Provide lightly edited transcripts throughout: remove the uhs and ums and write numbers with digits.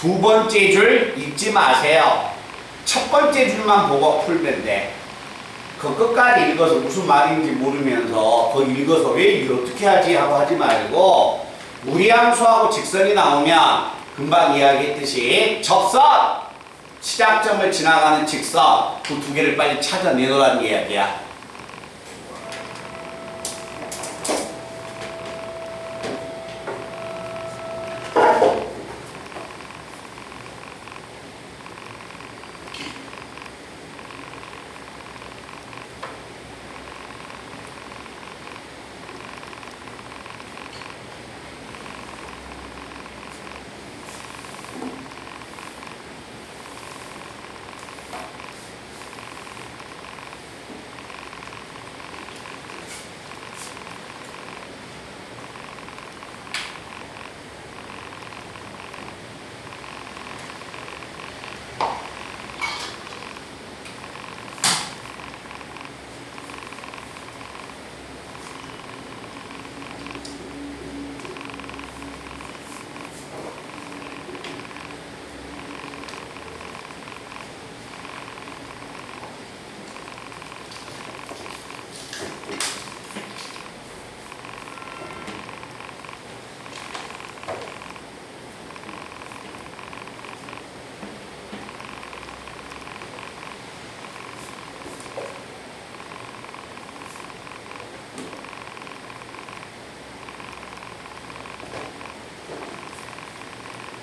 두 번째 줄 읽지 마세요. 첫 번째 줄만 보고 풀면 돼. 그 끝까지 읽어서 무슨 말인지 모르면서 그거 읽어서 왜 이걸 어떻게 하지 하고 하지 말고 무리함수하고 직선이 나오면 금방 이야기했듯이 접선! 시작점을 지나가는 직선 그 두 개를 빨리 찾아내놓으라는 이야기야.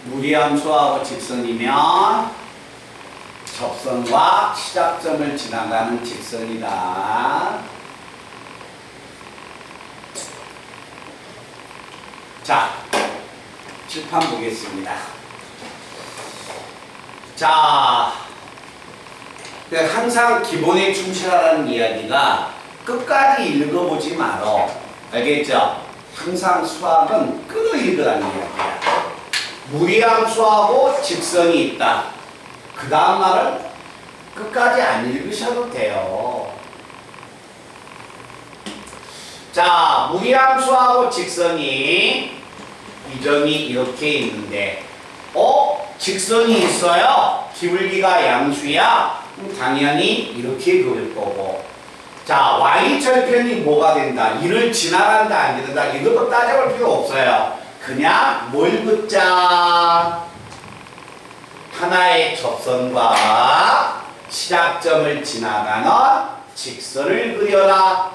무리함수하고 직선이면 접선과 시작점을 지나가는 직선이다. 자, 칠판 보겠습니다. 자, 항상 기본에 충실하라는 이야기가 끝까지 읽어보지 말어. 알겠죠? 항상 수학은 끊어 읽으라는 이야기야. 무리함수하고 직선이 있다. 그 다음 말은 끝까지 안 읽으셔도 돼요. 자, 무리함수하고 직선이 이 점이 이렇게 있는데 직선이 있어요. 기울기가 양수야. 그럼 당연히 이렇게 그릴 거고. 자, y절편이 뭐가 된다? 이를 지나간다 안 된다? 이것도 따져볼 필요 없어요. 그냥 뭘 긋자? 하나의 접선과 시작점을 지나가는 직선을 그려라.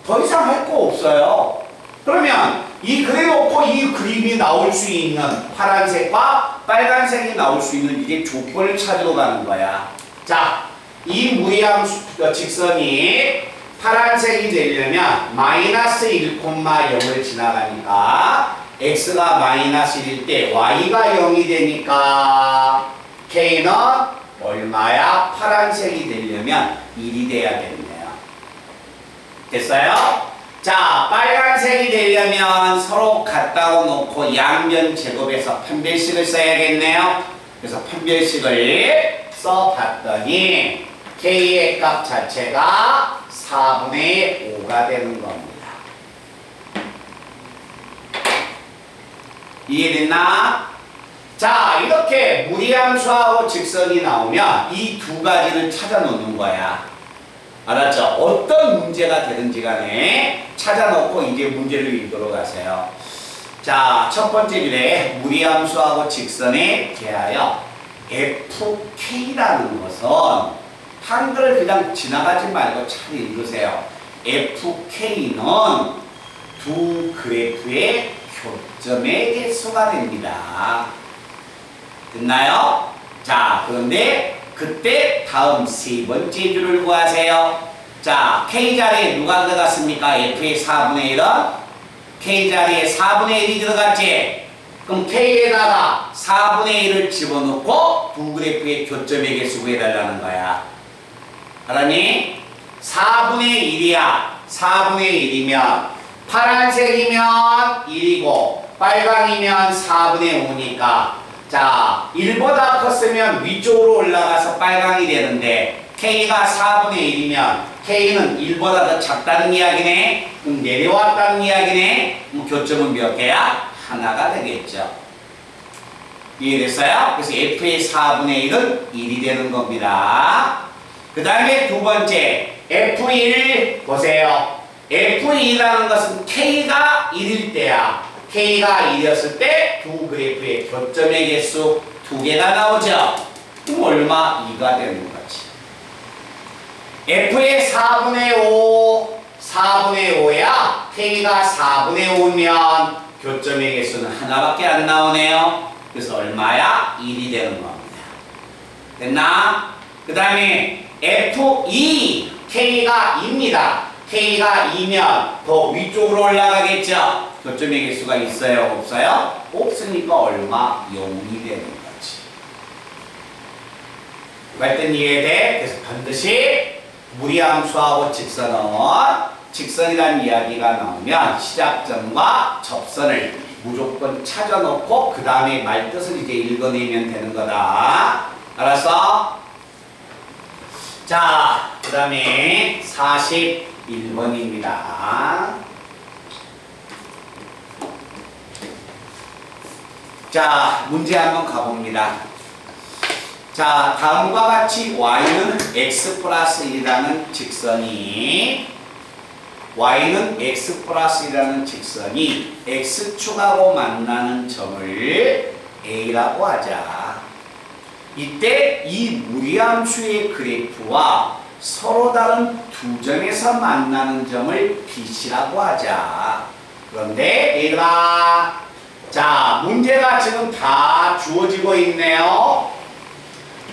더 이상 할 거 없어요. 그러면 이 그려놓고 이 그림이 나올 수 있는 파란색과 빨간색이 나올 수 있는 이게 조건을 찾으러 가는 거야. 자, 이 무리함 직선이 파란색이 되려면 마이너스 1,0을 지나가니까 x가 마이너스 1일 때 y가 0이 되니까 k는 얼마야? 파란색이 되려면 1이 돼야 되네요. 됐어요? 자, 빨간색이 되려면 서로 같다고 놓고 양변 제곱해서 판별식을 써야겠네요. 그래서 판별식을 써봤더니 k의 값 자체가 4분의 5가 되는 겁니다. 이해됐나? 자, 이렇게 무리함수하고 직선이 나오면 이 두 가지를 찾아 놓는 거야. 알았죠? 어떤 문제가 되든지 간에 찾아 놓고 이제 문제를 읽도록 하세요. 자, 첫 번째 줄에 무리함수하고 직선에 대하여 fk라는 것은 한글을 그냥 지나가지 말고 잘 읽으세요. fk는 두 그래프의 교점의 개수가 됩니다. 됐나요? 자, 그런데 그때 다음 세 번째 줄을 구하세요. 자, k자리에 누가 들어갔습니까? f의 4분의 1은? k자리에 4분의 1이 들어갔지? 그럼 k에다가 4분의 1을 집어넣고 두 그래프의 교점의 개수 구해달라는 거야. 알았니? 4분의 1이야. 4분의 1이면 파란색이면 1이고 빨강이면 4분의 5니까 자, 1보다 컸으면 위쪽으로 올라가서 빨강이 되는데 K가 4분의 1이면 K는 1보다 더 작다는 이야기네. 그럼 내려왔다는 이야기네. 그럼 교점은 몇 개야? 하나가 되겠죠. 이해됐어요? 그래서 f의 4분의 1은 1이 되는 겁니다. 그 다음에 두 번째 f1 보세요. f1이라는 것은 k가 1일 때야. k가 1이었을 때 두 그래프의 교점의 개수 2개가 나오죠. 그럼 얼마? 2가 되는 거지. f의 4분의 5 4분의 5야. k가 4분의 5면 교점의 개수는 하나밖에 안 나오네요. 그래서 얼마야? 1이 되는 겁니다. 됐나? 그 다음에 F2 K가 2입니다. K가 2면 더 위쪽으로 올라가겠죠? 교점의 개수가 있어요? 없어요? 없으니까 얼마? 0이 되는 거지. 말든 이해돼? 그래서 반드시 무리함수하고 직선이라는 이야기가 나오면 시작점과 접선을 무조건 찾아놓고 그 다음에 말뜻을 이제 읽어내면 되는 거다. 알았어? 자, 그 다음에 41번입니다. 자, 문제 한번 가봅니다. 자, 다음과 같이 y는 x 플러스 1이라는 직선이 y는 x 플러스 1이라는 직선이 x축하고 만나는 점을 a라고 하자. 이때 이 무리함수의 그래프와 서로 다른 두 점에서 만나는 점을 bc라고 하자. 그런데 얘들아, 자, 문제가 지금 다 주어지고 있네요.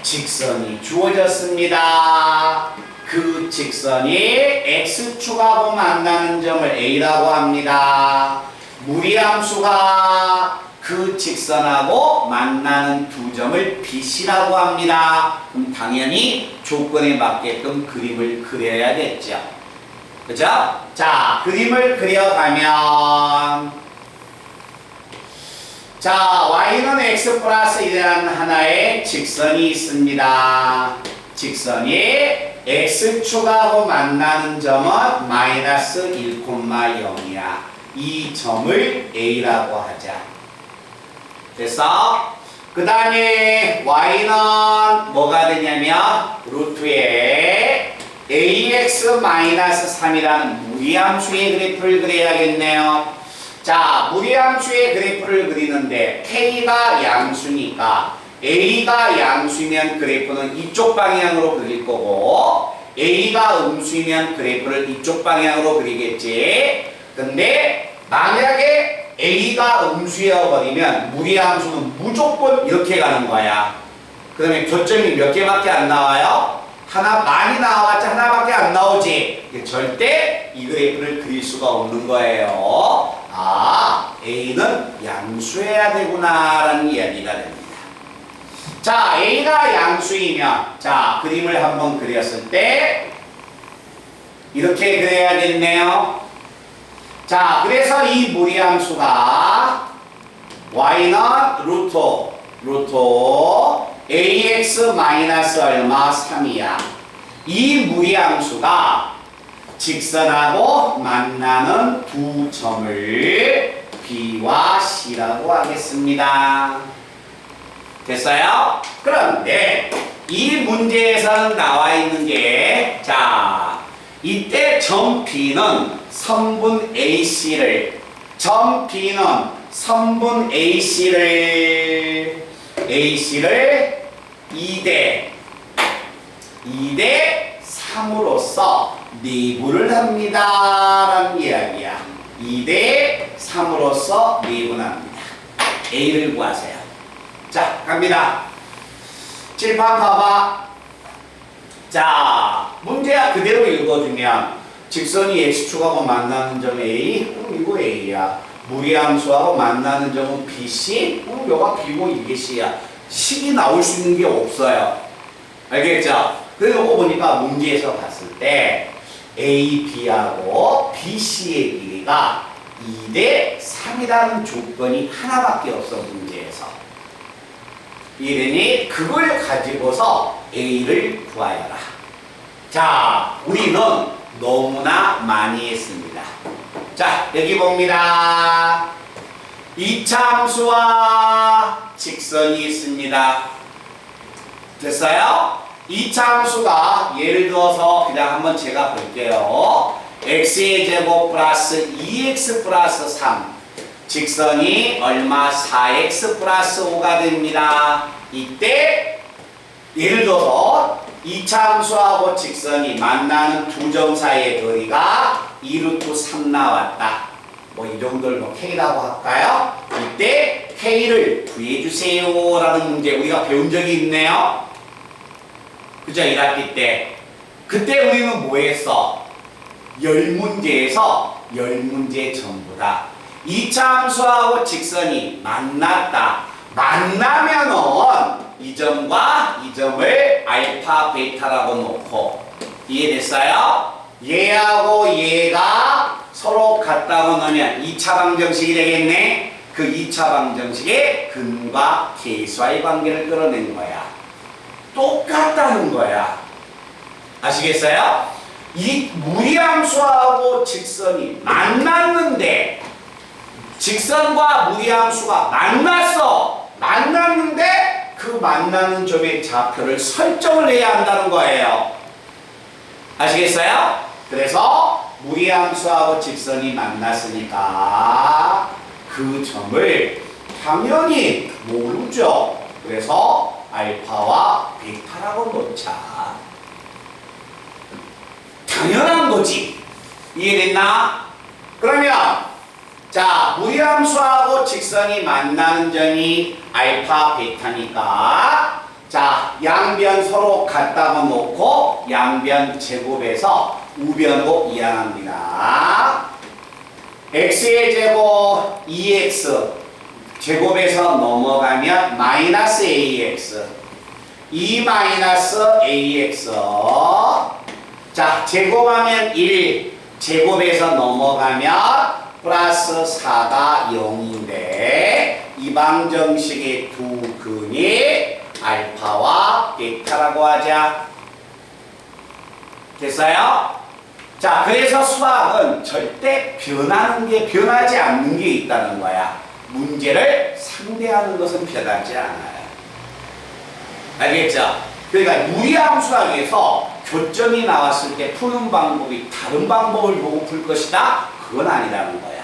직선이 주어졌습니다. 그 직선이 x축하고 만나는 점을 a라고 합니다. 무리함수가 그 직선하고 만나는 두 점을 bc라고 합니다. 그럼 당연히 조건에 맞게끔 그림을 그려야겠죠. 그죠? 자, 그림을 그려가면 자, y는 x 플러스 1이라는 하나의 직선이 있습니다. 직선이 x축하고 만나는 점은 마이너스 1,0이야. 이 점을 a라고 하자. 됐어? 그 다음에 y는 뭐가 되냐면 루트에 ax-3이라는 무리함수의 그래프를 그려야겠네요. 자, 무리함수의 그래프를 그리는데 k가 양수니까 a가 양수면 그래프는 이쪽 방향으로 그릴 거고 a가 음수면 그래프를 이쪽 방향으로 그리겠지. 근데 만약에 a가 음수여 버리면 무리함수는 무조건 이렇게 가는 거야. 그러면 교점이 몇 개밖에 안 나와요? 하나 많이 나와봤자 하나밖에 안 나오지. 절대 이 그래프를 그릴 수가 없는 거예요. 아, a는 양수해야 되구나 라는 이야기가 됩니다. 자, a가 양수이면 자, 그림을 한번 그렸을 때 이렇게 그려야겠네요. 자, 그래서 이 무리함수가 y는 루트 ax 마이너스 얼마 3이야. 이 무리함수가 직선하고 만나는 두 점을 b와 c라고 하겠습니다. 됐어요? 그런데 이 문제에서는 나와 있는 게 자, 이때 점 b는 선분 ac를 점 b는 선분 ac를 2대 3으로서 내분을 합니다 라는 이야기야. 2대 3으로서 내분합니다. a를 구하세요. 자, 갑니다. 칠판 봐봐. 자, 문제야 그대로 읽어주면 직선이 x축하고 만나는 점 a, 이거 a야. 무리함수하고 만나는 점은 bc, 여가 b고 이게 c야. 식이 나올 수 있는 게 없어요. 알겠죠? 그래서 보니까 문제에서 봤을 때 a, b하고 bc의 길이가 2대 3이라는 조건이 하나밖에 없어, 문제에서. 이러니 그걸 가지고서 a를 구하여라. 자, 우리는 너무나 많이 했습니다. 자, 여기 봅니다. 이차함수와 직선이 있습니다. 됐어요? 이차함수가 예를 들어서 그냥 한번 제가 볼게요. x의 제곱 플러스 2x 플러스 3 직선이 얼마? 4x 플러스 5가 됩니다. 이때 예를 들어서 이차함수하고 직선이 만나는 두 점 사이의 거리가 2루트 3 나왔다. 뭐 이 정도를 뭐 K라고 할까요? 이때 K를 구해주세요 라는 문제 우리가 배운 적이 있네요. 그죠? 1학기 때. 그때 우리는 뭐 했어? 10문제에서 10문제 전부 다. 이차함수하고 직선이 만났다. 만나면은 이 점과 이 점을 알파, 베타라고 놓고 이해됐어요? 얘하고 얘가 서로 같다고 넣으면 2차 방정식이 되겠네. 그 2차 방정식의 근과 계수와의 관계를 끌어낸 거야. 똑같다는 거야. 아시겠어요? 이 무리함수하고 직선이 만났는데 직선과 무리함수가 만났는데 그 만나는 점의 좌표를 설정을 해야 한다는 거예요. 아시겠어요? 그래서 무리함수하고 직선이 만났으니까 그 점을 당연히 모르죠. 그래서 알파와 베타라고 놓자. 당연한 거지. 이해됐나? 그러면 자, 무리함수하고 직선이 만나는 점이 알파, 베타니까 자, 양변 서로 같다고 놓고 양변 제곱에서 우변으로 이항합니다. x의 제곱 2x 제곱에서 넘어가면 마이너스 ax 2 마이너스 ax 자, 제곱하면 1 제곱에서 넘어가면 플러스 4가 0인데 이 방정식의 두 근이 알파와 베타라고 하자. 됐어요? 자, 그래서 수학은 절대 변하지 않는 게 있다는 거야. 문제를 상대하는 것은 변하지 않아요. 알겠죠? 그러니까 무리함수학에서 교점이 나왔을 때 푸는 방법이 다른 방법을 보고 풀 것이다? 그건 아니라는 거야.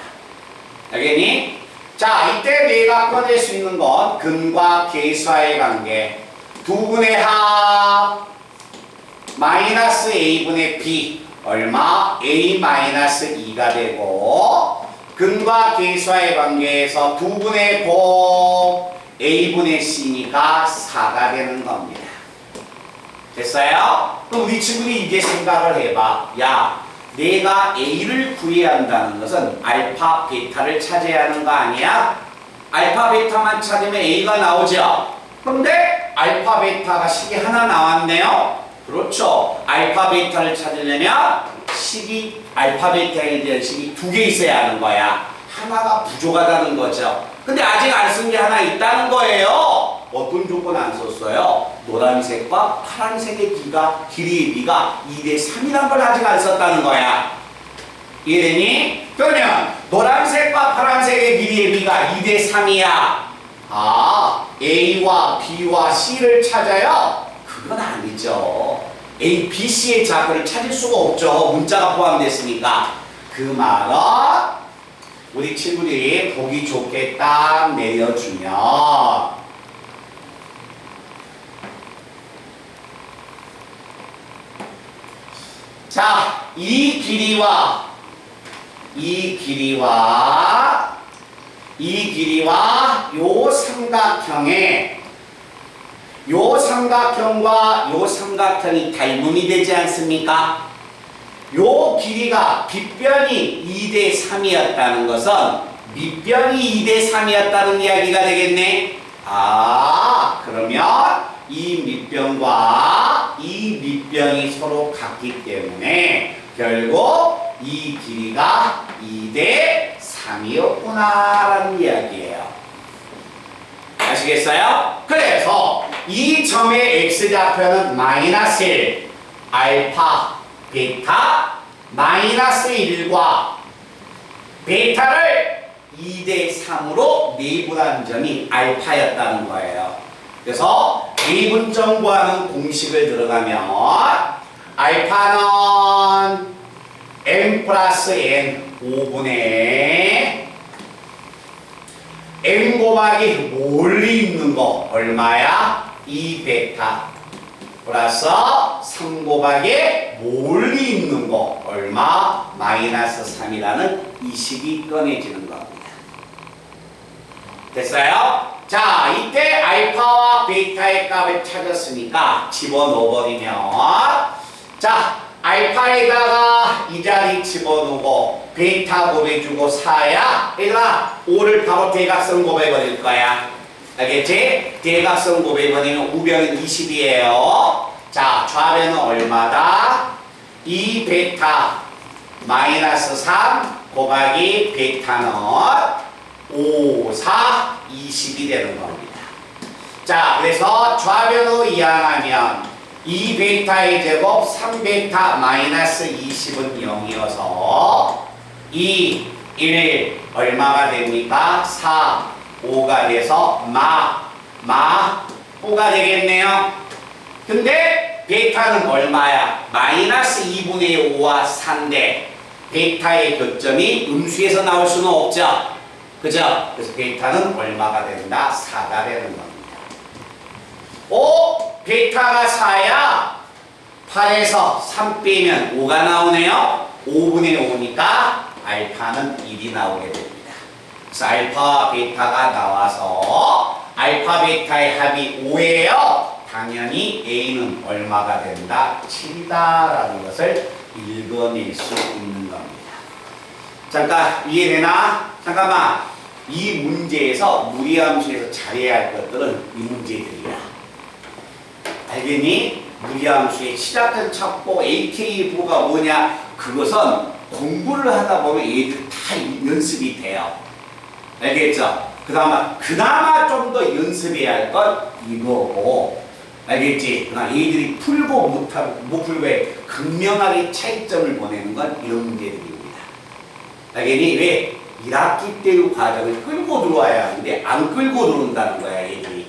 알겠니? 자, 이때 내가 꺼낼 수 있는 건 근과 계수와의 관계. 두 분의 합 마이너스 a분의 b 얼마? a 마이너스 2가 되고 근과 계수와의 관계에서 두 분의 곱 a분의 c니까 4가 되는 겁니다. 됐어요? 그럼 우리 친구들이 이제 생각을 해봐. 야, 내가 a를 구해야 한다는 것은 알파, 베타를 찾아야 하는 거 아니야? 알파, 베타만 찾으면 a가 나오죠? 그런데 알파, 베타가 식이 하나 나왔네요? 그렇죠. 알파, 베타를 찾으려면 식이 알파, 베타에 대한 식이 두 개 있어야 하는 거야. 하나가 부족하다는 거죠. 근데 아직 안 쓴 게 하나 있다는 거예요. 어떤 조건 안 썼어요? 노란색과 파란색의 길이의 비가 2대 3이란 걸 아직 안 썼다는 거야. 이해되니? 그러면 노란색과 파란색의 길이의 비가 2대 3이야. 아, A와 B와 C를 찾아요? 그건 아니죠. A, B, C의 좌표를 찾을 수가 없죠. 문자가 포함됐으니까. 그 말은 우리 친구들이 보기 좋게 딱 내려주면 자, 이 길이와 요 삼각형과 요 삼각형이 닮음이 되지 않습니까? 요 길이가 빗변이 2대 3이었다는 것은 밑변이 2대 3이었다는 이야기가 되겠네. 아, 그러면 이 밑변과 이 밑변이 서로 같기 때문에 결국 이 길이가 2대 3이었구나라는 이야기예요. 아시겠어요? 그래서 이 점의 x좌표는 마이너스 1, 알파, 베타, 마이너스 1과 베타를 2대 3으로 내분한 점이 알파였다는 거예요. 그래서 내분점 구하는 공식을 들어가면 알파는 m 플러스 n 5분의 m 곱하기 멀리 있는 거 얼마야? 2베타 플러스 3 곱하기 멀리 있는 거 얼마? 마이너스 3이라는 이 식이 꺼내지는 겁니다. 됐어요? 자, 이때 알파와 베타의 값을 찾았으니까 집어넣어버리면 자, 알파에다가 이 자리 집어넣고 베타 곱해주고 4야 얘들아 5를 바로 대각선 곱해버릴 거야. 알겠지? 대각선 곱해버리면 우변은 20이에요. 자, 좌변은 얼마다? 2베타 마이너스 3 곱하기 베타는 5, 4, 20이 되는 겁니다. 자, 그래서 좌변으로 이항하면 2베타의 제곱 3베타 마이너스 20은 0이어서 2, 1 얼마가 됩니까? 4, 5가 돼서 마가 되겠네요. 근데 베타는 얼마야? 마이너스 2분의 5와 4인데 베타의 교점이 음수에서 나올 수는 없죠. 그죠? 그래서 베타는 얼마가 된다? 4가 되는 겁니다. 베타가 4야. 8에서 3 빼면 5가 나오네요. 5분의 5니까 알파는 1이 나오게 됩니다. 그래서 알파와 베타가 나와서 알파 베타의 합이 5예요. 당연히 A는 얼마가 된다? 7이다라는 것을 읽어낼 수 있는 겁니다. 잠깐 이해되나? 잠깐만. 이 문제에서 무리함수에서 잘해야 할 것들은 이 문제들이야. 알겠니? 무리함수의 시작점 찾고 AK부가 뭐냐? 그것은 공부를 하다 보면 얘들 다 연습이 돼요. 알겠죠? 그나마 좀 더 연습해야 할 건 이거고. 알겠지? 그러나 얘들이 풀고 못 풀고 극명하게 차이점을 보내는 건 이런 문제들입니다. 알겠니? 왜? 1학기 때의 과정을 끌고 들어와야 하는데 안 끌고 들어온다는 거야, 얘들이.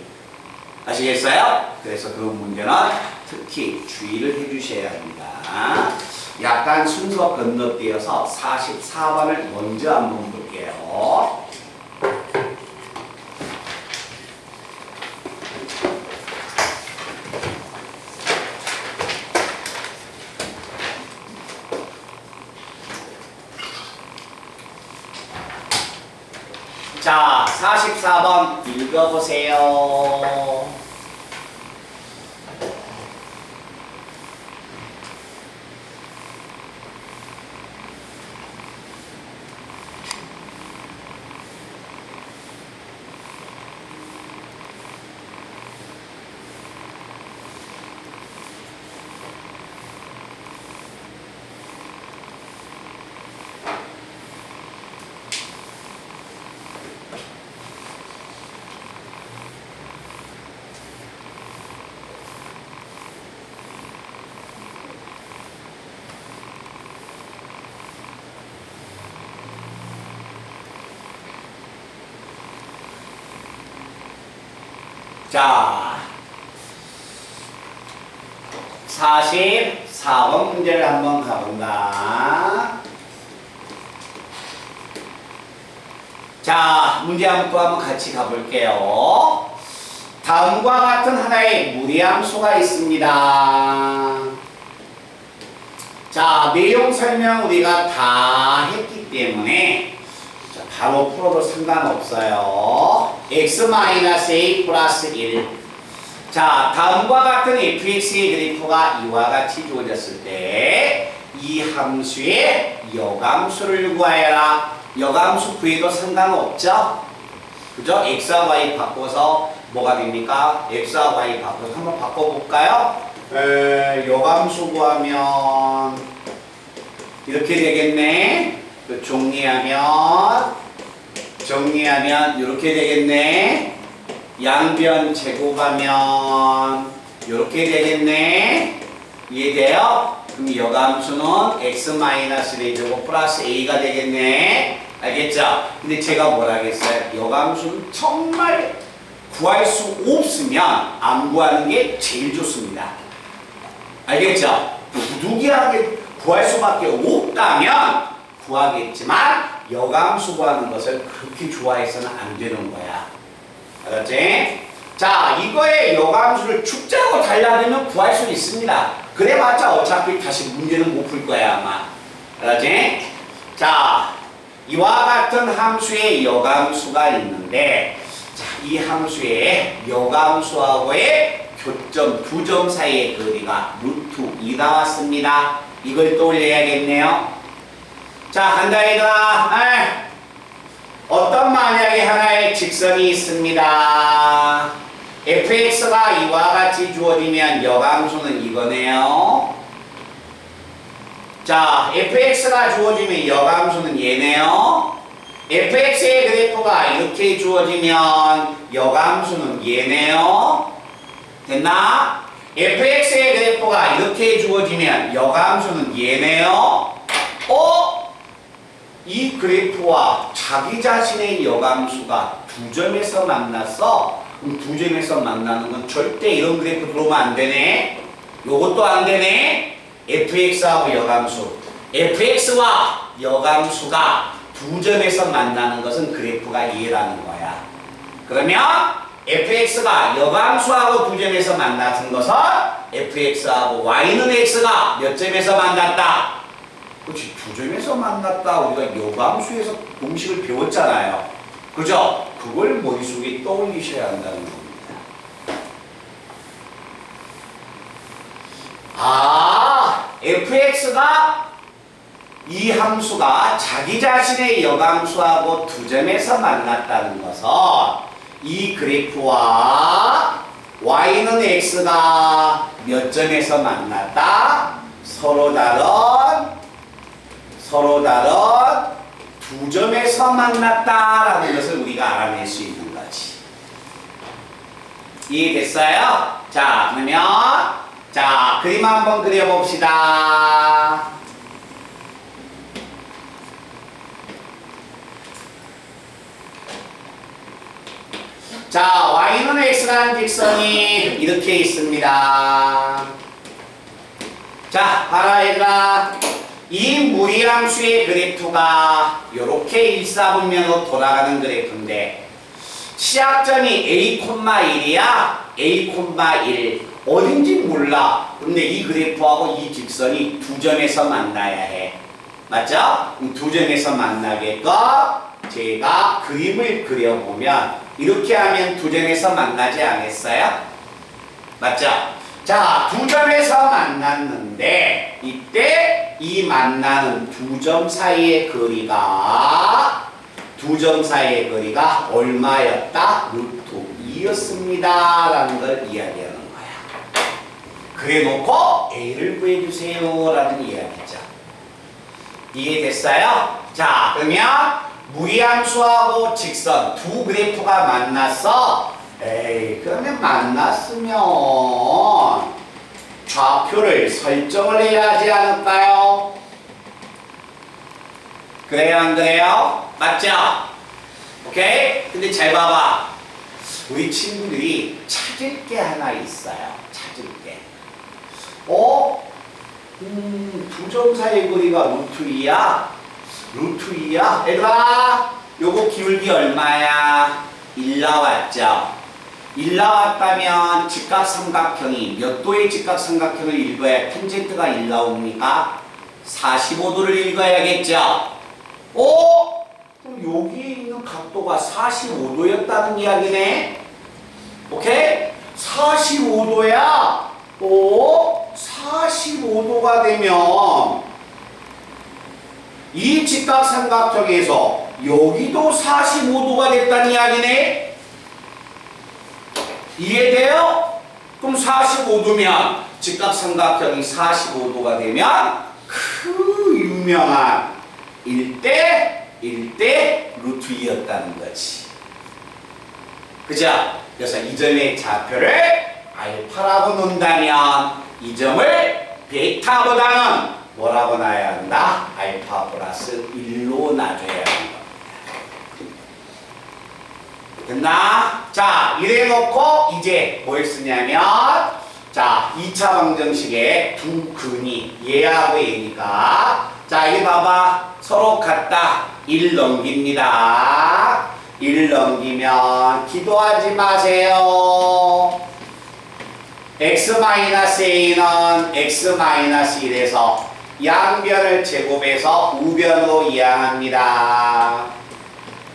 아시겠어요? 그래서 그 문제는 특히 주의를 해주셔야 합니다. 약간 순서 건너뛰어서 44번을 먼저 한번 볼게요. 자, 44번 읽어보세요. 자, 44번 문제를 한번 가본다. 자, 문제 한번 같이 가볼게요. 다음과 같은 하나의 무리함수가 있습니다. 자, 내용 설명 우리가 다 했기 때문에 자, 바로 풀어도 상관없어요. x-a 플러스 1. 자, 다음과 같은 fx의 그래프가 이와 같이 주어졌을 때 이 함수의 여감수를 구하여라. 여감수 구해도 상관없죠? 그죠? x와 y 바꿔서 뭐가 됩니까? x와 y 바꿔서 한번 바꿔볼까요? 여감수 구하면 이렇게 되겠네. 정리하면 이렇게 되겠네. 양변 제곱하면 이렇게 되겠네. 이해돼요? 그럼 여감수는 x-4제곱 플러스 a가 되겠네. 알겠죠? 근데 제가 뭐라 하겠어요? 여감수는 정말 구할 수 없으면 안 구하는 게 제일 좋습니다. 알겠죠? 부득이하게 구할 수밖에 없다면 구하겠지만 여감수 구하는 것을 그렇게 좋아해서는 안 되는 거야. 알았지? 자, 이거에 여감수를 축제하고 달라들면 구할 수 있습니다. 그래봤자 어차피 다시 문제는 못 풀 거야 아마. 알았지? 자, 이와 같은 함수에 여감수가 있는데, 자, 이 함수에 여감수하고의 교점 두 점 사이의 거리가 루트 2 나왔습니다. 이걸 떠올려야겠네요. 자, 간다 얘들아. 어떤 만약에 하나의 직선이 있습니다. fx가 이와 같이 주어지면 여감수는 이거네요. 자, fx가 주어지면 여감수는 얘네요. fx의 그래프가 이렇게 주어지면 여감수는 얘네요. 됐나? fx의 그래프가 이렇게 주어지면 여감수는 얘네요. 이 그래프와 자기 자신의 여감수가 두 점에서 만났어. 그럼 두 점에서 만나는 건 절대 이런 그래프 들어오면 안 되네. 요것도 안 되네. fx하고 여감수. fx와 여감수가 두 점에서 만나는 것은 그래프가 얘라는 거야. 그러면 fx가 여감수하고 두 점에서 만나는 것은 fx하고 y는 x가 몇 점에서 만났다? 그렇지, 두 점에서 만났다. 우리가 여감수에서 공식을 배웠잖아요. 그죠? 그걸 머릿속에 떠올리셔야 한다는 겁니다. fx가 이 함수가 자기 자신의 여감수하고 두 점에서 만났다는 것은 이 그래프와 y는 x가 몇 점에서 만났다? 서로 다른 두 점에서 만났다라는 것을 우리가 알아낼 수 있는 거지. 이해됐어요? 자, 그러면 자, 그림 한번 그려봅시다. 자, y는 x라는 직선이 이렇게 있습니다. 자, 봐라 얘들아. 이 무리함수의 그래프가 이렇게 일사분면으로 돌아가는 그래프인데 시작점이 a,1이야. a,1 어딘지 몰라. 근데 이 그래프하고 이 직선이 두 점에서 만나야 해. 맞죠? 두 점에서 만나게끔 제가 그림을 그려보면 이렇게 하면 두 점에서 만나지 않았어요? 맞죠? 자, 두 점에서 만났는데 이때 이 만나는 두 점 사이의 거리가 얼마였다? 루트 2였습니다 라는 걸 이야기하는 거야. 그래 놓고 A를 구해주세요 라는 이야기죠. 이해됐어요? 자, 그러면 무리함수하고 직선 두 그래프가 만났어. 그러면 만났으면 좌표를 설정을 해야 하지 않을까요? 그래요, 안 그래요? 맞죠? 오케이? 근데 잘 봐봐. 우리 친구들이 찾을 게 하나 있어요. 찾을 게. 두 점 사이 거리가 루트 2야? 루트 2야? 얘들아, 요거 기울기 얼마야? 1 나왔죠? 1 나왔다면 직각삼각형이 몇 도의 직각삼각형을 읽어야 탄젠트가 1 나옵니까? 45도를 읽어야겠죠? 그럼 여기 있는 각도가 45도였다는 이야기네? 오케이? 45도야? 45도가 되면 이 직각삼각형에서 여기도 45도가 됐다는 이야기네? 이해돼요? 그럼 45도면 직각삼각형이 45도가 되면 그 유명한 1대 루트 2였다는 거지. 그죠? 그래서 이 점의 좌표를 알파라고 놓는다면 이 점을 베타보다는 뭐라고 놔야 한다? 알파 플러스 1로 놔줘야 한다. 됐나? 자, 이래 놓고 이제 뭘 쓰냐면 자, 2차 방정식에 두 근이 얘하고 얘니까 자, 이게 봐봐. 서로 같다. 1 넘깁니다. 1 넘기면 기도하지 마세요. x-a는 x-1에서 양변을 제곱해서 우변으로 이항합니다.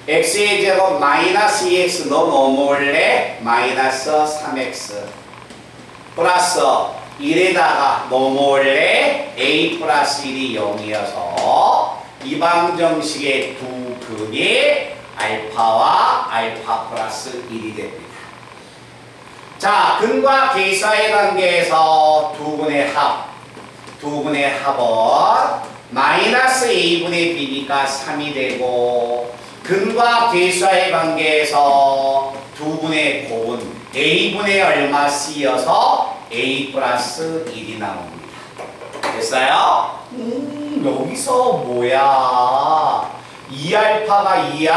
x의 제곱 마이너스 2x 너 넘어올래? 마이너스 3x 플러스 1에다가 넘어올래? a 플러스 1이 0이어서 이 방정식의 두 근이 알파와 알파 플러스 1이 됩니다. 자, 근과 계수의 관계에서 두 근의 합은 마이너스 a분의 b니까 3이 되고 근과 계수의 관계에서 두 분의 곱은 a분의 얼마 c여서 a 플러스 1이 나옵니다. 됐어요? 여기서 뭐야? 2알파가 2야?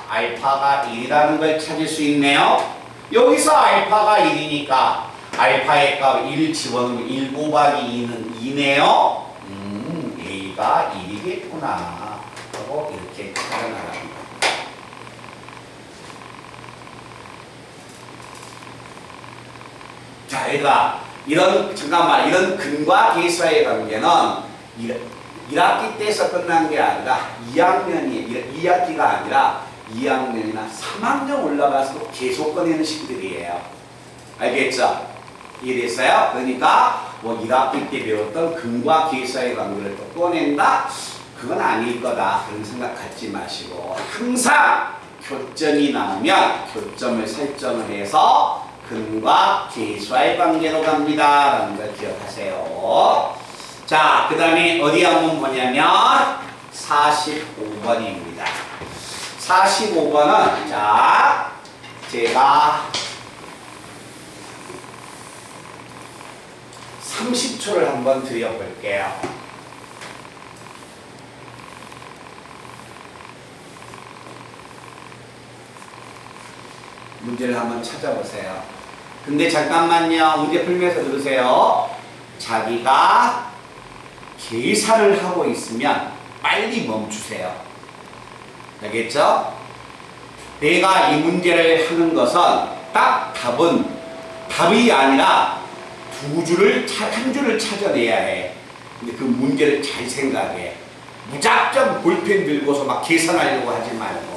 알파가 1이라는 걸 찾을 수 있네요. 여기서 알파가 1이니까 알파의 값 1 집어넣으면 1 곱하기 2는 2네요. A가 1이겠구나 하고 이렇게 찾아나갑니다. 자, 얘들아 이런 근과 계수의 관계는 1학기 때에서 끝난 게 아니라 2학기가 아니라 2학년이나 3학년 올라가서도 계속 꺼내는 식들이에요. 알겠죠? 이해됐어요? 그러니까 뭐 1학기 때 배웠던 근과 계수의 관계를 또 꺼낸다? 그건 아닐 거다. 그런 생각 갖지 마시고 항상 교점이 나오면 교점을 설정을 해서 근과 계수의 관계로 갑니다. 라는 걸 기억하세요. 자, 그 다음에 어디 한번 보냐면 45번입니다. 45번은 자, 제가 30초를 한번 드려볼게요. 문제를 한번 찾아보세요. 근데 잠깐만요. 문제 풀면서 들으세요. 자기가 계산을 하고 있으면 빨리 멈추세요. 알겠죠? 내가 이 문제를 하는 것은 딱 답이 아니라 한 줄을 찾아내야 해. 근데 그 문제를 잘 생각해. 무작정 볼펜 들고서 막 계산하려고 하지 말고.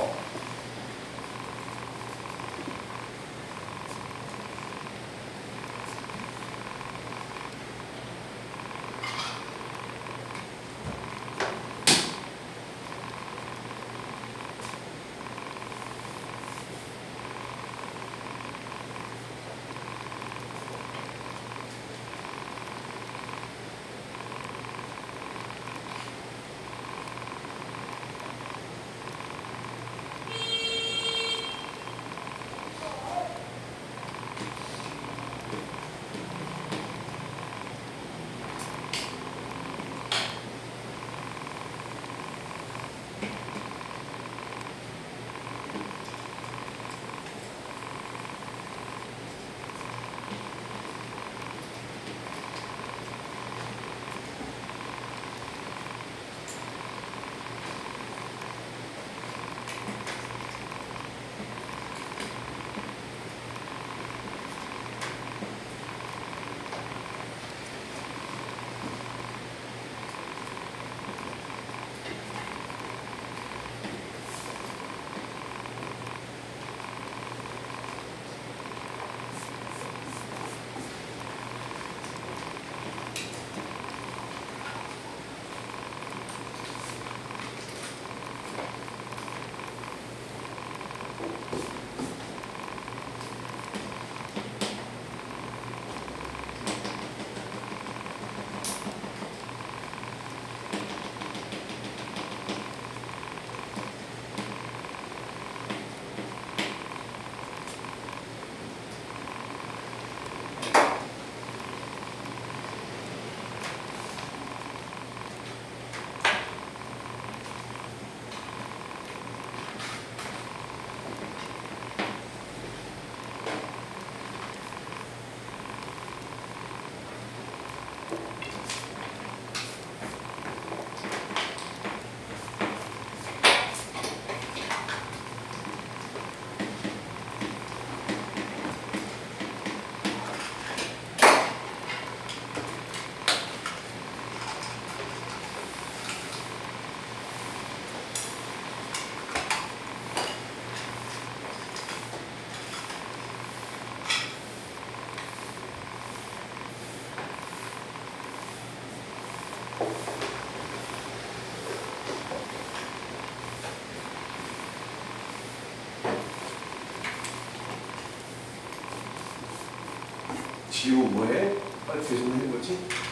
지우 뭐해? 빨리 계속 해보지.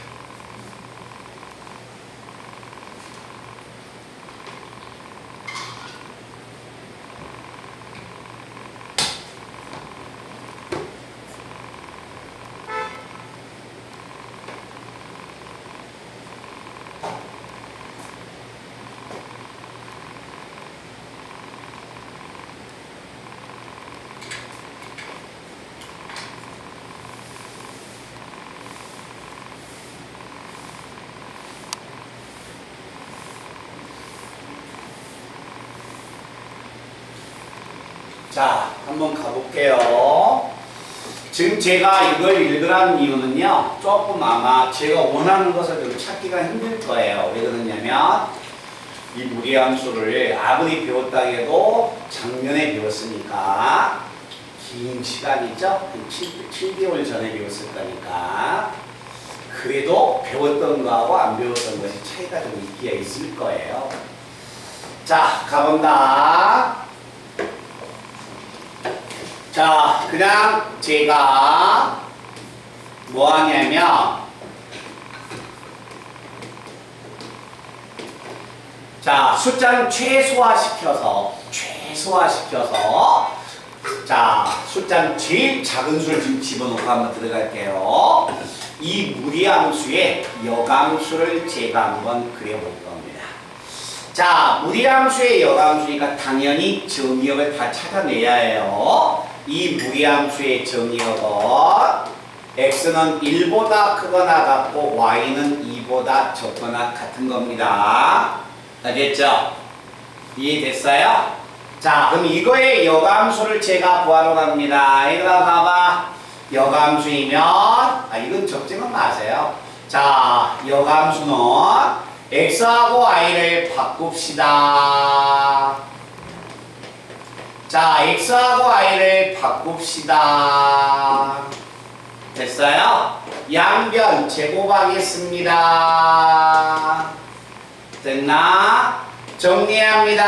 자, 한번 가볼게요. 지금 제가 이걸 읽으라는 이유는요, 조금 아마 제가 원하는 것을 좀 찾기가 힘들 거예요. 왜 그러냐면, 이 무리함수를 아무리 배웠다 해도 작년에 배웠으니까, 긴 시간이죠? 7개월 전에 배웠을 거니까, 그래도 배웠던 거하고 안 배웠던 것이 차이가 좀 있기가 있을 거예요. 자, 가본다. 자, 그냥 제가 뭐 하냐면, 자, 숫자는 최소화시켜서, 자, 숫자는 제일 작은 수를 지금 집어넣고 한번 들어갈게요. 이 무리함수의 여감수를 제가 한번 그려볼 겁니다. 자, 무리함수의 여감수니까 당연히 정의역을 다 찾아내야 해요. 이 무리함수의 정의역은 x는 1보다 크거나 같고 y는 2보다 적거나 같은 겁니다. 알겠죠? 이해됐어요? 자, 그럼 이거의 여감수를 제가 구하러 갑니다. 얘들아 봐봐. 여감수이면 이건 적지는 마세요. 자, 여감수는 x하고 y를 바꿉시다. 자, x하고 y를 바꿉시다. 됐어요? 양변 제곱하겠습니다. 됐나? 정리합니다.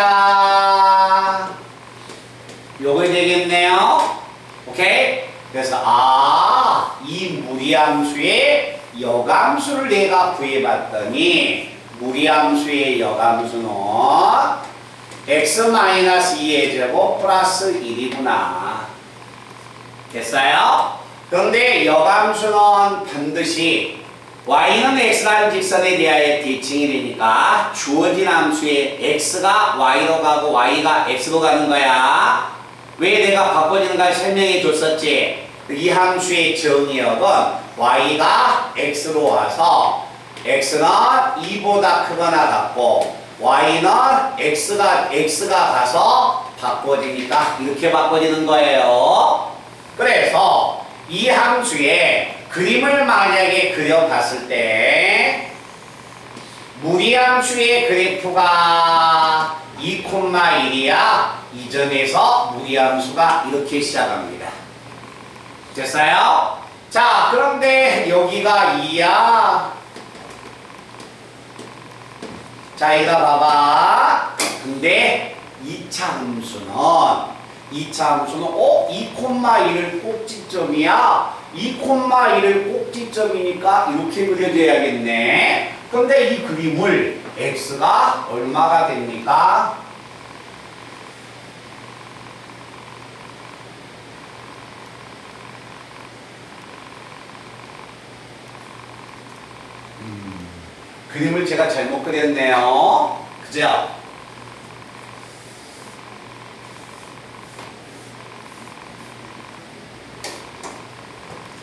요거 되겠네요. 오케이? 그래서 이 무리함수의 여감수를 내가 구해봤더니 무리함수의 여감수는 x-2의 제곱 플러스 1이구나. 됐어요? 그런데 여감수는 반드시 y는 x라는 직선에 대하여 대칭이 되니까 주어진 함수의 x가 y로 가고 y가 x로 가는 거야. 왜 내가 바꿔지는가 설명해 줬었지? 이 함수의 정의역은 y가 x로 와서 x는 2보다 크거나 같고 y는 x가 가서 바꿔지니까 이렇게 바꿔지는 거예요. 그래서 이 함수의 그림을 만약에 그려봤을 때 무리함수의 그래프가 2,1이야. 이 점에서 무리함수가 이렇게 시작합니다. 됐어요? 자, 그런데 여기가 2야. 자, 이거 봐봐. 근데 2차 함수는 2,1을 꼭지점이야. 2,1을 꼭지점이니까 이렇게 그려줘야겠네. 근데 이 그림을 x가 얼마가 됩니까? 그림을 제가 잘못 그렸네요. 그죠?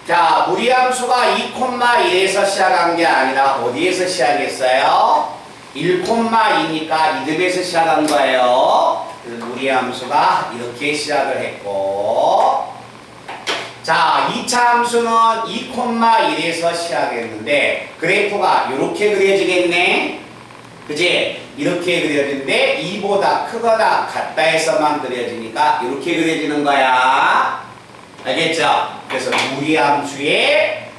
자, 무리함수가 2,1에서 시작한 게 아니라 어디에서 시작했어요? 1,2니까 이듭에서 시작한 거예요. 그래서 무리함수가 이렇게 시작을 했고, 자, 2차 함수는 2,1에서 시작했는데 그래프가 이렇게 그려지겠네. 그지? 이렇게 그려지는데 2보다 크거나 같다에서만 그려지니까 이렇게 그려지는 거야. 알겠죠? 그래서 무리함수의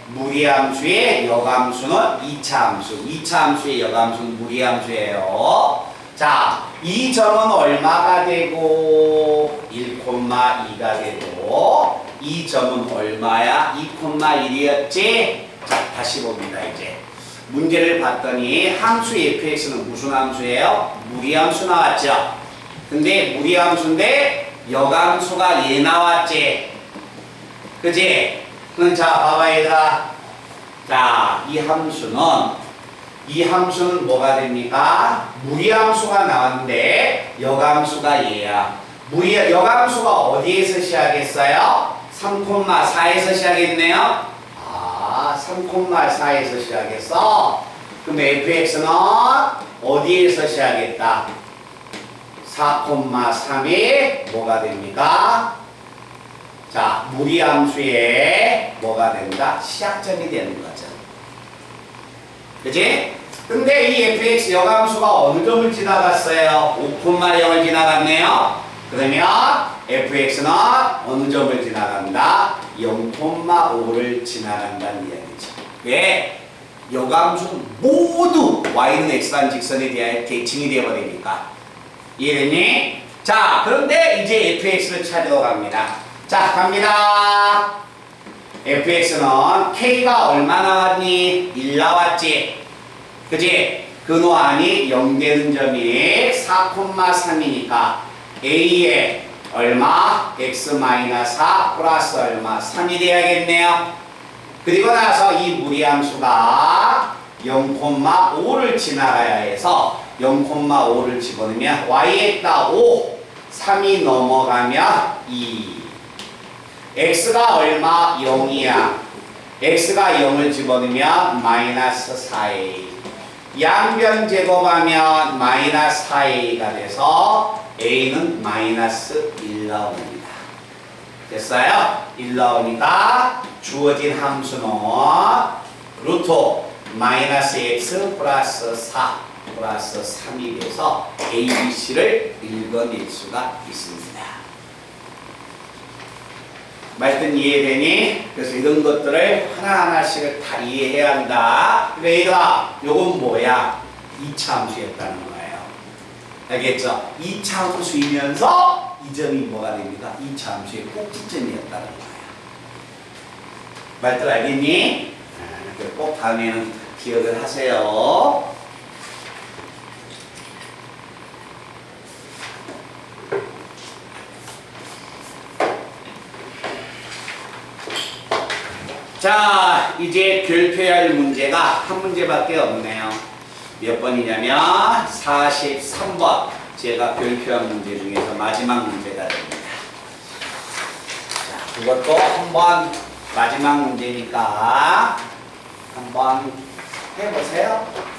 여감수는 2차 함수. 2차 함수의 여감수는 무리함수예요. 자, 이 점은 얼마가 되고 1,2가 되고 이 점은 얼마야? 2,1이었지? 자, 다시 봅니다, 이제. 문제를 봤더니 함수 fx는 무슨 함수예요? 무리함수 나왔죠? 근데 무리함수인데 역함수가 얘 나왔지? 그지? 그럼 자, 봐봐, 얘들아. 자, 이 함수는 뭐가 됩니까? 무리함수가 나왔는데 역함수가 얘야. 역함수가 어디에서 시작했어요? 3,4에서 시작했네요. 아, 3,4에서 시작했어. 그럼 fx는 어디에서 시작했다? 4,3이 뭐가 됩니까? 자, 무리함수에 뭐가 된다? 시작점이 되는 거죠. 그치? 근데 이 fx 역함수가 어느 점을 지나갔어요? 5,0을 지나갔네요. 그러면 fx는 어느 점을 지나간다? 0,5를 지나간다는 이야기죠. 왜? 역함수는 모두 y는 x라는 직선에 대한 대칭이 되어버리니까. 이해됐니? 자, 그런데 이제 fx를 찾으러 갑니다. 자, 갑니다. fx는 k가 얼마 나왔니? 1 나왔지? 그지? 근호안이 0 되는 점이 4,3이니까 a에 얼마? x-4 플러스 얼마? 3이 돼야겠네요. 그리고 나서 이 무리함수가 0,5를 지나가야 해서 0,5를 집어넣으면 y에다 5, 3이 넘어가면 2. x가 얼마? 0이야. x가 0을 집어넣으면 마이너스 4a. 양변 제곱하면 마이너스 4a가 돼서 a는 마이너스 1 나옵니다. 됐어요? 1 나오니까 주어진 함수는 루트 마이너스 x 플러스 4 플러스 3이 돼서 a, b, c를 읽어낼 수가 있습니다. 말든 이해되니? 그래서 이런 것들을 하나하나씩을 다 이해해야 한다. 그래, 얘들아, 요건 뭐야? 2차 함수였다는 거예요. 알겠죠? 2차 함수이면서 이 점이 뭐가 됩니까? 2차 함수의 꼭지점이었다는 거예요. 말들 알겠니? 꼭 다음에는 기억을 하세요. 자, 이제 별표해야 할 문제가 한 문제밖에 없네요. 몇 번이냐면 43번. 제가 별표한 문제 중에서 마지막 문제가 됩니다. 자, 그것도 한번 마지막 문제니까 한번 해보세요.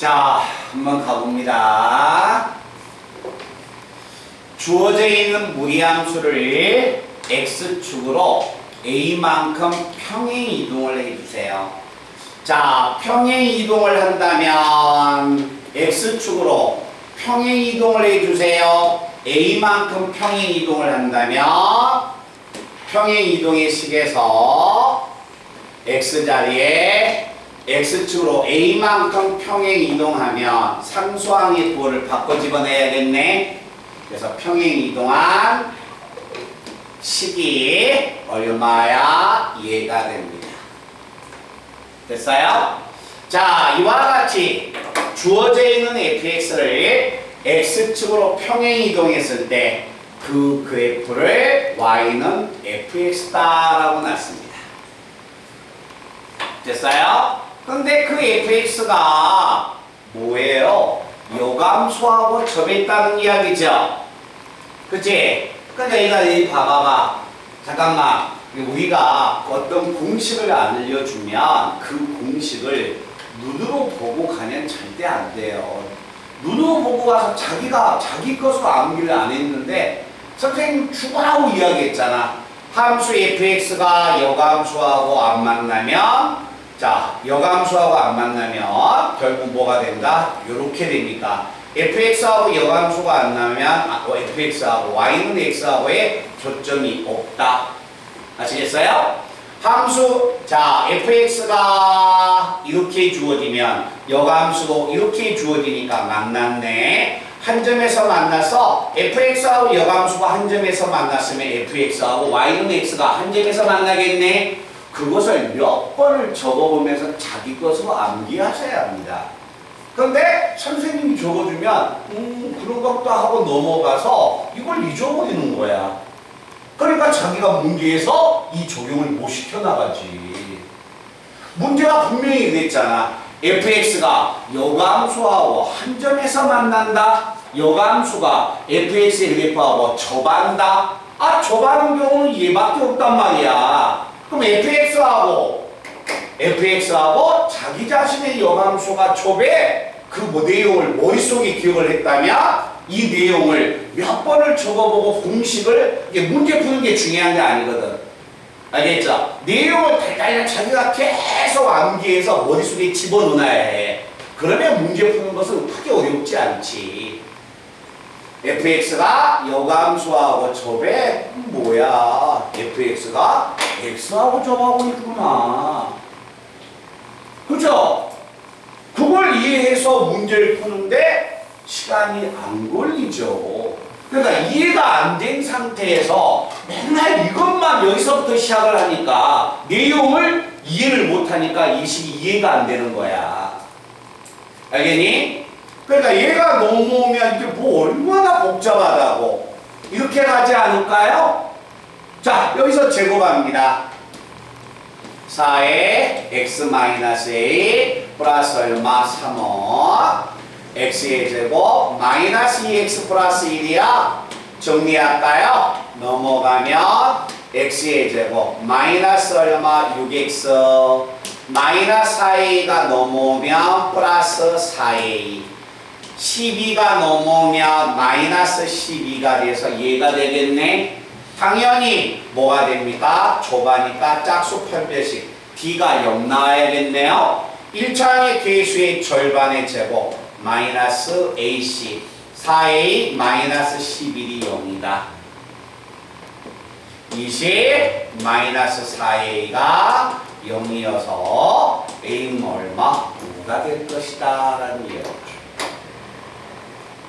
자, 한번 가봅니다. 주어져 있는 무리함수를 x축으로 a만큼 평행 이동을 해주세요. 자, 평행 이동을 한다면 x축으로 평행 이동을 해주세요. a만큼 평행 이동을 한다면 평행 이동의 식에서 x자리에 x축으로 a만큼 평행 이동하면 상수항의 부호를 바꿔 집어내야겠네. 그래서 평행 이동한 식이 얼마야? 얘가 됩니다. 됐어요? 자, 이와 같이 주어져 있는 fx를 x축으로 평행 이동했을 때 그 그래프를 y는 fx다라고 놨습니다. 됐어요? 근데 그 fx가 뭐예요? 요감수하고 접했다는 이야기죠. 그치? 그러니까 이거 봐봐봐. 잠깐만. 우리가 어떤 공식을 알려주면 그 공식을 눈으로 보고 가면 절대 안 돼요. 눈으로 보고 가서 자기가 자기 것으로 암기를 안 했는데 선생님 죽으라고 이야기했잖아. 함수 fx가 여감수하고 안 만나면, 자, 여감수하고 안 만나면 결국 뭐가 된다? 요렇게 됩니까? fx하고 여감수가 안 나면 fx하고 y는 x하고의 교점이 없다. 아시겠어요? 함수, 자, fx가 이렇게 주어지면 여감수도 이렇게 주어지니까 만났네. 한 점에서 만나서 fx하고 여감수가 한 점에서 만났으면 fx하고 y는 x가 한 점에서 만나겠네. 그것을 몇 번을 적어보면서 자기 것으로 암기하셔야 합니다. 그런데 선생님이 적어주면 그런 것도 하고 넘어가서 이걸 잊어버리는 거야. 그러니까 자기가 문제에서 이 적용을 못 시켜나가지. 문제가 분명히 그랬잖아. fx가 여감수하고 한 점에서 만난다. 여감수가 fx의 그래프하고 접한다. 아, 접하는 경우는 얘밖에 없단 말이야. 그럼 fx하고 자기 자신의 여감수가 접해. 그 내용을 머릿속에 기억을 했다면 이 내용을 몇 번을 적어보고 공식을, 이게 문제 푸는 게 중요한 게 아니거든. 알겠죠? 내용을 달달 자기가 계속 암기해서 머릿속에 집어넣어야 해. 그러면 문제 푸는 것은 크게 어렵지 않지. fx가 여감수하고 접해? 뭐야? fx가 x하고 접하고 있구나. 그죠? 그걸 이해해서 문제를 푸는데 시간이 안 걸리죠. 그러니까 이해가 안 된 상태에서 맨날 이것만 여기서부터 시작을 하니까 내용을 이해를 못하니까 이 식이 이해가 안 되는 거야. 알겠니? 그러니까 얘가 넘어오면 이게 뭐 얼마나 복잡하다고. 이렇게 가지 않을까요? 자, 여기서 제곱합니다. 4에 x-a 플러스 얼마? 3억 x의 제곱 마이너스 2x 플러스 1이야. 정리할까요? 넘어가면 x의 제곱 마이너스 얼마? 6x 마이너스 4a가 넘어오면 플러스 4a 12가 넘어오면 마이너스 12가 돼서 얘가 되겠네. 당연히 뭐가 됩니까? 좁아니까 짝수 편배식 d가 0 나와야겠네요. 1차항의 계수의 절반의 제곱 마이너스 ac 4a 마이너스 11이 0이다. 20 마이너스 4a가 0이어서 a는 얼마? 5가 될 것이다 라는 이해죠.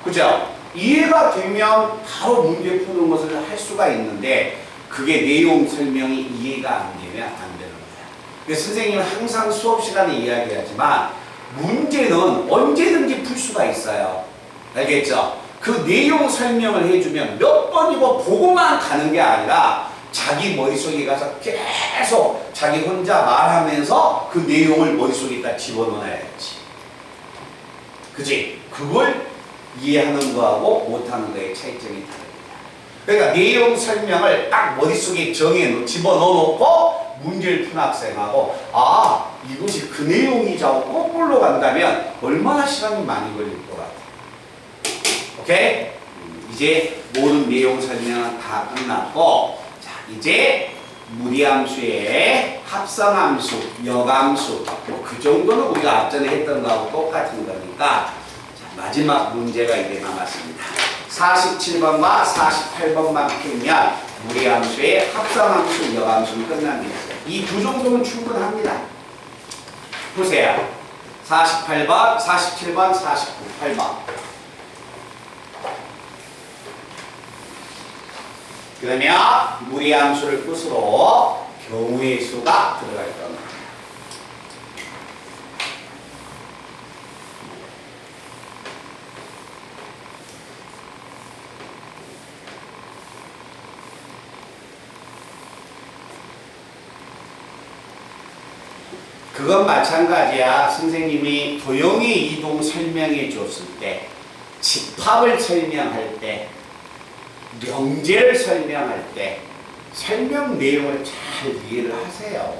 그죠? 이해가 되면 바로 문제 푸는 것을 할 수가 있는데 그게 내용 설명이 이해가 안 되면 안 되는 거야. 그래서 선생님은 항상 수업 시간에 이야기하지만 문제는 언제든지 풀 수가 있어요. 알겠죠? 그 내용 설명을 해주면 몇 번이고 보고만 가는 게 아니라 자기 머릿속에 가서 계속 자기 혼자 말하면서 그 내용을 머릿속에다 집어넣어야지. 그지? 그걸 이해하는 거하고 못하는 거의 차이점이 다릅니다. 그러니까 내용 설명을 딱 머릿속에 집어넣어놓고 문제를 푼 학생하고 아, 이것이 그 내용이 자꾸 거꾸로 간다면 얼마나 시간이 많이 걸릴 것 같아. 오케이? 이제 모든 내용 설명은 다 끝났고, 자, 이제 무리함수의 합성함수, 역함수, 뭐 그 정도는 우리가 앞전에 했던 거하고 똑같은 거니까, 자, 마지막 문제가 이제 남았습니다. 47번과 48번만 풀면 무리함수의 합성함수, 역함수는 끝납니다. 이 두 정도면 충분합니다. 보세요. 48번, 47번, 48번. 그러면 무리함수를 끝으로 경우의 수가 들어갈 겁니다. 그건 마찬가지야. 선생님이 도형의 이동 설명해 줬을 때, 집합을 설명할 때, 명제를 설명할 때 설명 내용을 잘 이해를 하세요.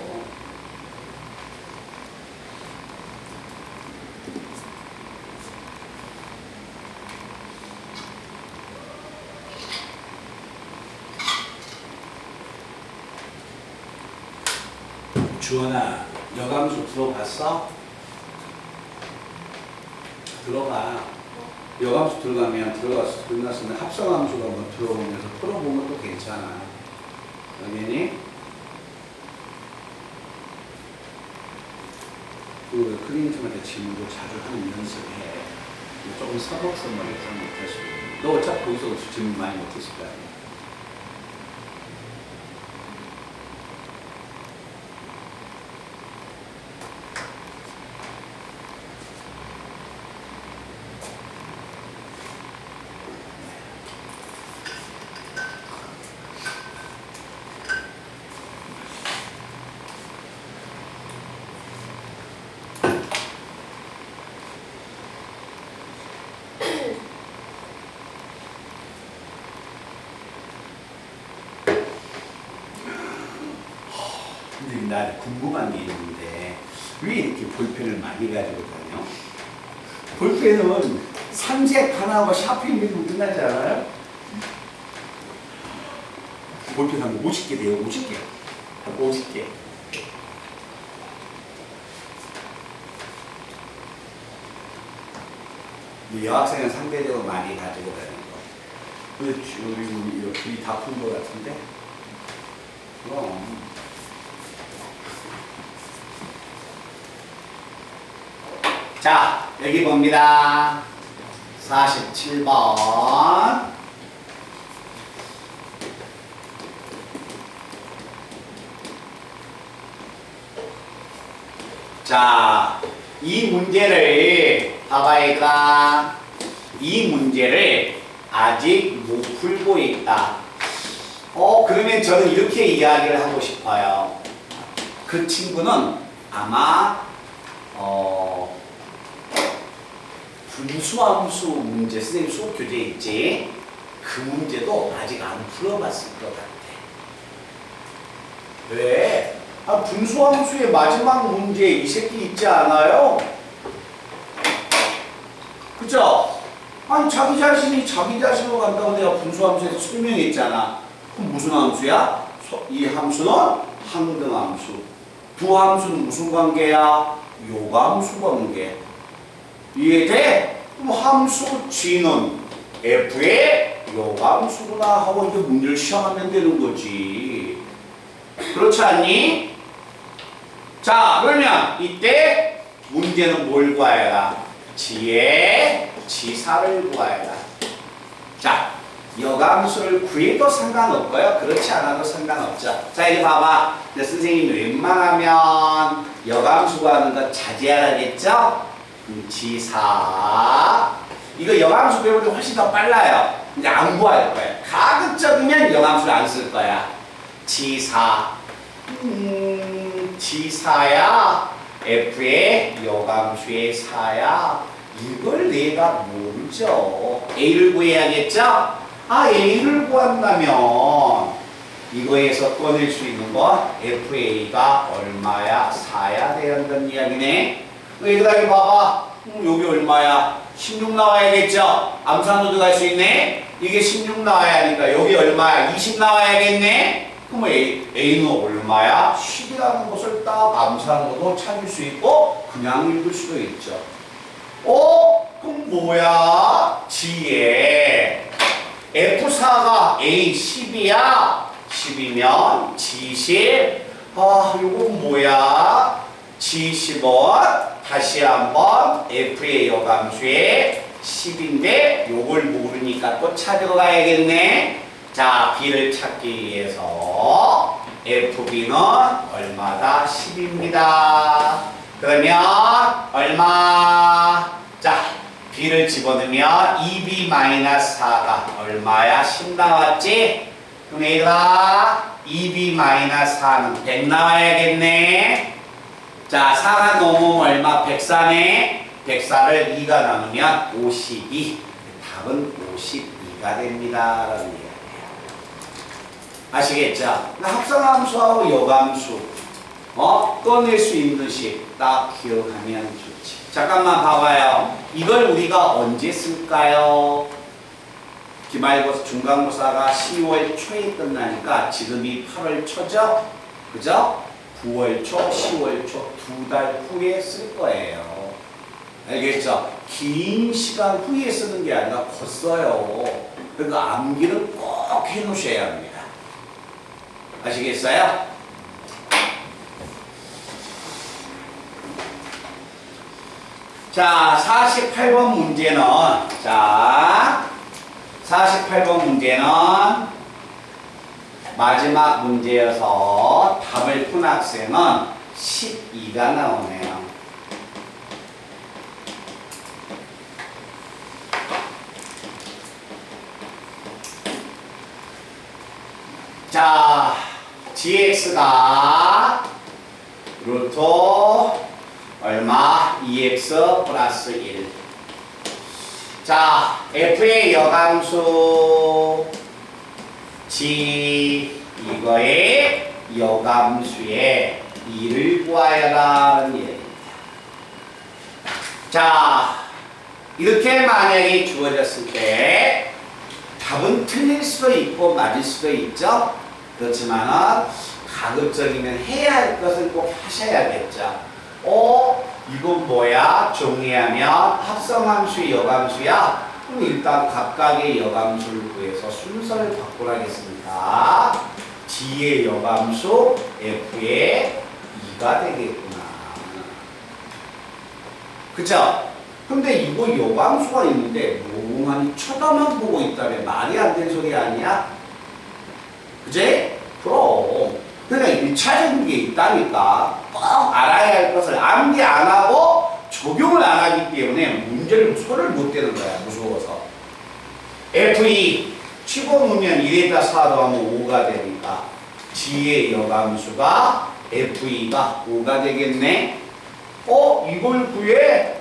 주원아, 역함수 들어봤어? 들어가. 역함수 들어가면 들어갔어. 끝났으면 합성함수가 뭐 들어오면서 풀어보면 또 괜찮아. 알겠니? 그 클린트한테 질문도 자주 하는 연습해. 조금 서먹서먹해 좀 못할 수 있어. 너 어차피 거기서 질문 많이 못했을 거 아니야. 근데 나 궁금한 게 있는데 왜 이렇게 볼펜을 많이 가지고 다녀? 볼펜은 삼색 하나하고 샤프이면 끝나지 않아요? 볼펜 한 50개 돼요. 50개. 한 50개. 여학생은 상대적으로 많이 가지고 다니는 거. 근데 우리 이렇게 다 푼 거 같은데? 그럼. 자, 여기 봅니다. 47번. 자, 이 문제를 봐봐 얘들아. 이 문제를 아직 못 풀고 있다. 그러면 저는 이렇게 이야기를 하고 싶어요. 그 친구는 아마 분수함수 문제, 선생님 수업 교재에 있지? 그 문제도 아직 안 풀어봤을 것 같아. 왜? 분수함수의 마지막 문제 이 새끼 있지 않아요? 그죠? 아니 자기 자신이 자기 자신으로 간다고 내가 분수함수에서 설명했잖아. 그럼 무슨 함수야? 이 함수는 항등함수. 두 함수는 무슨 관계야? 요감수 관계. 이해돼? 그럼 함수 G는 F의 요감수구나 하고 이제 문제를 시험하면 되는 거지. 그렇지 않니? 자, 그러면 이때 문제는 뭘 구하여라? G의 지사를 구하여라. 자, 여감수를 구해도 상관없고요. 그렇지 않아도 상관없죠. 자, 이제 봐봐. 선생님이 웬만하면 여감수 구하는 거 자제하라겠죠? 지사. 이거 여감수 배우는 훨씬 더 빨라요. 이제 안 구할 거야. 가급적이면 여감수를 안 쓸 거야. 지사. 지사야. F의 여감수의 사야. 이걸 내가 모르죠. A를 구해야겠죠? A를 구한다면 이거에서 꺼낼 수 있는 건 FA가 얼마야? 4야 돼야 한다는 이야기네. 얘들아, 봐봐. 여기 얼마야? 16 나와야겠죠? 암산으로 갈 수 있네? 이게 16 나와야 하니까 여기 얼마야? 20 나와야겠네? 그럼 A는 얼마야? 10이라는 것을 딱 암산으로도 찾을 수 있고 그냥 읽을 수도 있죠. 그럼 뭐야? G에 F4가 A 10이야? 10이면 G10. 요건 뭐야? G10은 다시 한번 F의 여감수에 10인데 요걸 모르니까 또 찾으러 가야겠네. 자, B를 찾기 위해서 FB는 얼마다? 10입니다. 그러면 얼마? 자, B를 집어넣으면 2B-4가 얼마야? 10 나왔지? 그럼 얘들아 2B-4는 100 나와야겠네. 자, 4가 넘으면 얼마? 104네. 104를 2가 나누면 52. 답은 52가 됩니다. 라는 이야기예요. 아시겠죠? 합성함수하고 여감수 꺼낼 수 있는 식 딱 기억하면 좋지. 잠깐만 봐봐요. 이걸 우리가 언제 쓸까요? 기말고사, 중간고사가 10월 초에 끝나니까 지금이 8월 초죠? 그죠? 9월 초, 10월 초 2달 후에 쓸 거예요. 알겠죠? 긴 시간 후에 쓰는 게 아니라 곧 써요. 그러니까 암기는 꼭 해놓으셔야 합니다. 아시겠어요? 자, 48번 문제는 48번 문제는 마지막 문제여서 답을 푼 학생은 12가 나오네요. 자, gx가 루트 얼마? 2x 플러스 1. 자, f의 여감수 g 이거의 여감수의 2를 구하여라는 얘기입니다. 자, 이렇게 만약에 주어졌을 때 답은 틀릴 수도 있고 맞을 수도 있죠. 그렇지만은 가급적이면 해야 할 것을 꼭 하셔야겠죠. 이건 뭐야? 정리하면 합성함수의 여감수야? 그럼 일단 각각의 여감수를 구해서 순서를 바꾸라겠습니까? G의 여감수 F의 2가 되겠구나. 그쵸? 근데 이거 여감수가 있는데 멍하니 쳐다만 보고 있다면 말이 안 되는 소리 아니야? 그제? 그럼. 그러니까 찾은 게 있다니까 꼭 알아야 할 것을 암기 안 하고 적용을 안 하기 때문에 문제를 손을 못 대는 거야. 무서워서. F2 치고 놓으면 1에다 4 더하면 5가 되니까 G의 여감수가 F2가 5가 되겠네. 이걸 구해?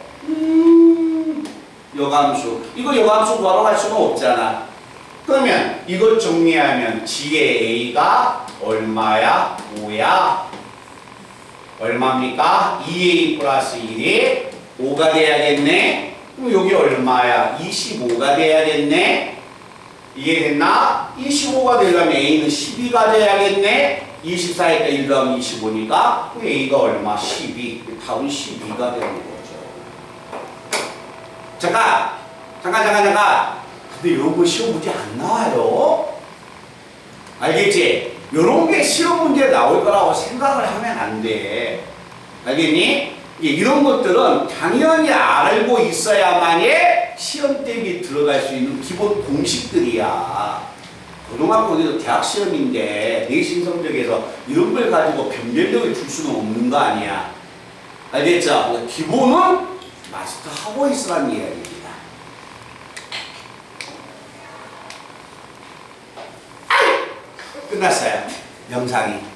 여감수. 이거 여감수 구하러 갈 수는 없잖아. 그러면 이것 정리하면 G의 A가 얼마야? 5야? 얼마입니까? 2A 플러스 1이 5가 돼야겠네? 그럼 여기 얼마야? 25가 돼야겠네? 이해됐나? 25가 되려면 A는 12가 돼야겠네? 24니까 1 더하면 25니까 A가 얼마? 12. 답은 12가 되는 거죠. 잠깐! 근데 이런 거 시험 문제 안 나와요. 알겠지? 이런 게 시험 문제 나올 거라고 생각을 하면 안 돼. 알겠니? 이런 것들은 당연히 알고 있어야만이 시험 대비에 들어갈 수 있는 기본 공식들이야. 고등학교도 대학 시험인데 내신 성적에서 이런 걸 가지고 변별력을 줄 수는 없는 거 아니야. 알겠죠? 기본은 마스터하고 있으라는 이야기입니다. 끝났어요. 영상이.